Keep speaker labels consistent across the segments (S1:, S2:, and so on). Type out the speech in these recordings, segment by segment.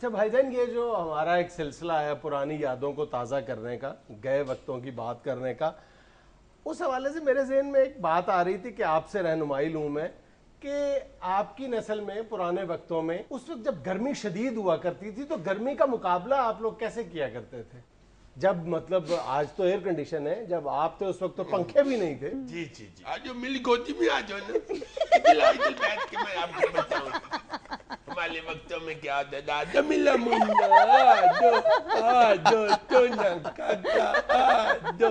S1: اچھا بھائی جان، یہ جو ہمارا ایک سلسلہ ہے پرانی یادوں کو تازہ کرنے کا، گئے وقتوں کی بات کرنے کا، اس حوالے سے میرے ذہن میں ایک بات آ رہی تھی کہ آپ سے رہنمائی لوں میں کہ آپ کی نسل میں پرانے وقتوں میں اس وقت جب گرمی شدید ہوا کرتی تھی تو گرمی کا مقابلہ آپ لوگ کیسے کیا کرتے تھے؟ جب مطلب آج تو ایئر کنڈیشن ہے، جب آپ تھے اس وقت تو پنکھے بھی نہیں تھے.
S2: جی جی جی آج میری گودی میں آ جاؤ نا، ادھر بیٹھ کے میں آپ کو بتاؤں ہمارے وقتوں میں کیا ہوتا تھا. دادا ملا منا آدو تو نہ کاکا آدو.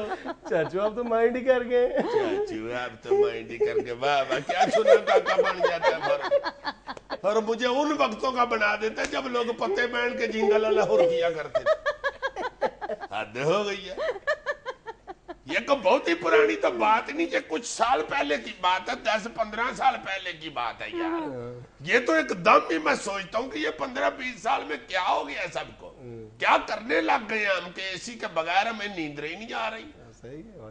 S1: چاچو آپ تو مائنڈ ہی کر گئے.
S2: چاچو آپ تو مائنڈ ہی کر کے واہ واہ کیا سنا کاکا بن جاتا ہے. اور مجھے ان وقتوں کا بنا دیتا ہے جب لوگ پتے پہن کے جنگل اللہ کیا کرتے تھے. حد ہو گئی ہے. یہ کو بہت ہی پرانی تو بات نہیں کہ کچھ سال پہلے کی بات ہے، 10-15 سال پہلے کی بات ہے یار. یہ تو ایک دم ہی میں سوچتا ہوں کہ یہ 15-20 سال میں کیا ہو گیا سب کو، کیا کرنے لگ گئے ہم کہ اسی کے بغیر ہمیں نیندر ہی نہیں آ رہی.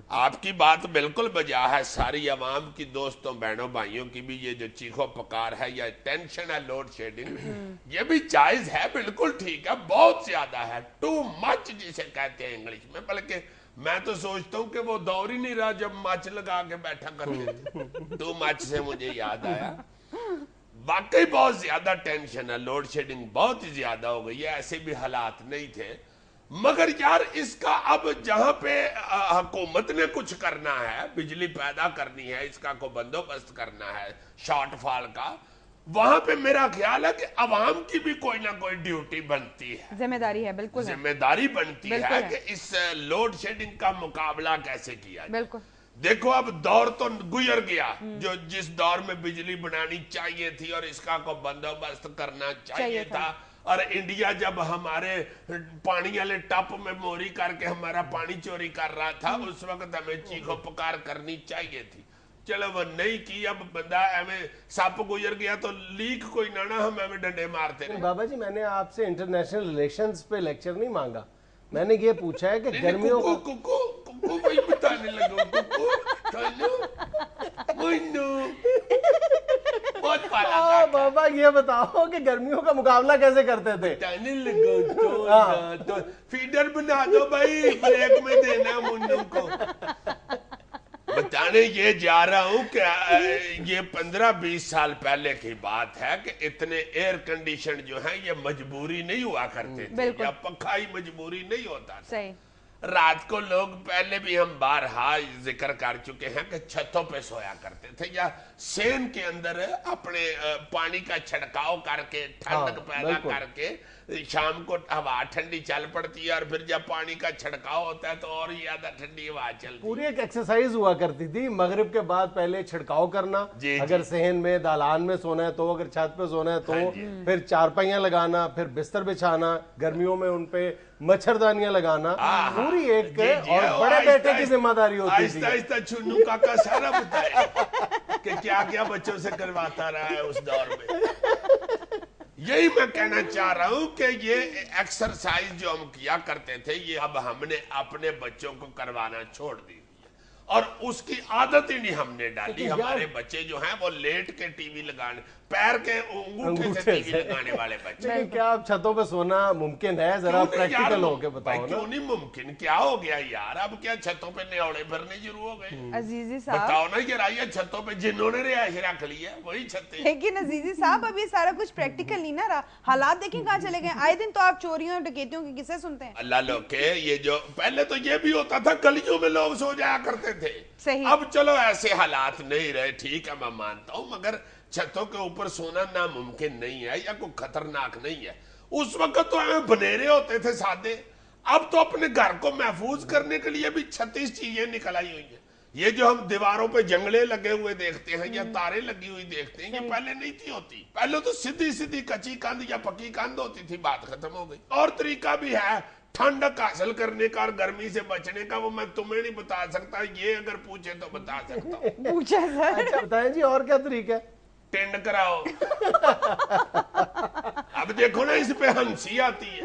S2: آپ کی بات بالکل بجا ہے. ساری عوام کی، دوستوں بہنوں بھائیوں کی بھی یہ جو چیخو پکار ہے یا ٹینشن ہے لوڈ شیڈنگ، یہ بھی جائز ہے، بالکل ٹھیک ہے، بہت زیادہ ہے، ٹو مچ جسے کہتے ہیں انگلش میں. بلکہ میں تو سوچتا ہوں کہ وہ دور ہی نہیں رہا جب مچ لگا کے بیٹھا کرتے تھے. ٹو مچ سے مجھے یاد آیا واقعی بہت زیادہ ٹینشن ہے، لوڈ شیڈنگ بہت ہی زیادہ ہو گئی ہے. ایسے بھی حالات نہیں تھے، مگر یار اس کا اب جہاں پہ حکومت نے کچھ کرنا ہے، بجلی پیدا کرنی ہے، اس کا کو بندوبست کرنا ہے شارٹ فال کا، وہاں پہ میرا خیال ہے کہ عوام کی بھی کوئی نہ کوئی ڈیوٹی بنتی ہے،
S3: ذمہ داری ہے. بالکل
S2: ذمہ داری بنتی ہے کہ اس لوڈ شیڈنگ کا مقابلہ کیسے کیا جائے.
S3: بالکل.
S2: دیکھو اب دور تو گزر گیا جو جس دور میں بجلی بنانی چاہیے تھی اور اس کا کو بندوبست کرنا چاہیے تھا. اور انڈیا جب ہمارے پانی والے ٹپ میں موری کر کے ہمارا پانی چوری کر رہا تھا، اس وقت ہمیں چیخو پکار کرنی چاہیے تھی. چلو وہ نہیں کی. اب بندہ ہمیں سپ گزر گیا تو لیک کوئی نہ ہم ہمیں ڈنڈے مارتے رہے.
S1: بابا جی میں نے آپ سے انٹرنیشنل ریلیشنز پہ لیکچر نہیں مانگا، میں نے یہ پوچھا ہے کہ گرمیوں
S2: کو وہی بتانے لگا ککو بہت پالا.
S1: بابا یہ بتاؤ کہ گرمیوں کا مقابلہ کیسے کرتے تھے؟
S2: بتانے لگا تو فیڈر بنا دو بھائی، بریک میں دینا منوں کو. بتانے یہ جا رہا ہوں کہ یہ 15-20 سال پہلے کی بات ہے کہ اتنے ایئر کنڈیشن جو ہیں یہ مجبوری نہیں ہوا کرتے تھے، یا پنکھا ہی مجبوری نہیں ہوتا تھا. رات کو لوگ پہلے بھی ہم بارہا ذکر کر چکے ہیں کہ چھتوں پہ سویا کرتے تھے یا سین کے اندر اپنے پانی کا چھڑکاؤ کر کے ٹھنڈک پیدا کر کے. شام کو ہوا ٹھنڈی چل پڑتی ہے اور پھر جب پانی کا چھڑکاؤ ہوتا ہے تو اور زیادہ ٹھنڈی ہوا چلتی ہے.
S1: پوری ایک ایکسرسائز ہوا کرتی تھی مغرب کے بعد، پہلے چھڑکاؤ کرنا، اگر صحن میں دالان میں سونا ہے تو، اگر چھت پہ سونا ہے تو، پھر چارپائیاں لگانا، پھر بستر بچھانا، گرمیوں میں ان پہ مچھردانیاں لگانا، پوری ایک اور بڑے بیٹے کی ذمہ داری ہوتی تھی.
S2: آہستہ آہستہ چنو کاکا سارا بتائے کہ کیا کیا بچوں سے کرواتا رہا ہے اس دور میں. یہی میں کہنا چاہ رہا ہوں کہ یہ ایکسرسائز جو ہم کیا کرتے تھے یہ اب ہم نے اپنے بچوں کو کروانا چھوڑ دی اور اس کی عادت ہی نہیں ہم نے ڈالی. ہمارے بچے جو ہیں وہ لیٹ کے ٹی وی لگانے، پیر کے انگوٹھے سے ٹی وی لگانے والے بچے.
S1: لیکن کیا اب چھتوں پہ سونا ممکن ہے؟ ذرا پریکٹیکل ہو کے بتاؤ نا.
S2: کیوں نہیں ممکن؟ کیا ہو گیا یار؟ اب کیا چھتوں پہ نیوڑے بھرنے شروع ہو گئے؟
S3: عزیزی صاحب
S2: بتاؤ نا یہ رائے چھتوں پہ جنہوں نے رہائش رکھ لی ہے وہی چھتیں.
S3: لیکن عزیزی صاحب اب یہ سارا کچھ پریکٹیکل نہیں نہ رہا. حالات دیکھیں کہاں چلے گئے. آئے دن تو آپ چوریوں اور ڈکیتیوں کی قصے سنتے ہیں.
S2: اللہ لوکے یہ جو پہلے تو یہ بھی ہوتا تھا گلیوں میں لوگ سو جایا کرتے تھے.
S3: صحیح.
S2: اب چلو ایسے حالات نہیں رہے، ٹھیک ہے میں مانتا ہوں، مگر چھتوں کے اوپر سونا ناممکن نہیں ہے یا کوئی خطرناک نہیں ہے. اس وقت تو ہمیں بنیرے ہوتے تھے سادے. اب تو اپنے گھر کو محفوظ کرنے کے لیے بھی 36 چیزیں نکل آئی ہوئی ہیں. یہ جو ہم دیواروں پہ جنگلے لگے ہوئے دیکھتے ہیں یا تارے لگی ہوئی دیکھتے ہیں، یہ پہلے نہیں تھی ہوتی. پہلے تو سیدھی کچی کاند یا پکی کاند ہوتی تھی، بات ختم ہو گئی. اور طریقہ بھی ہے ٹھنڈک حاصل کرنے کا اور گرمی سے بچنے کا، وہ میں تمہیں نہیں بتا سکتا، یہ اگر پوچھے تو بتا سکتا ہوں.
S3: پوچھا سر.
S1: اچھا بتائیں جی اور کیا طریقہ ہے؟
S2: ٹینڈ کراؤ. اب دیکھو نا اس پہ ہنسی آتی ہے.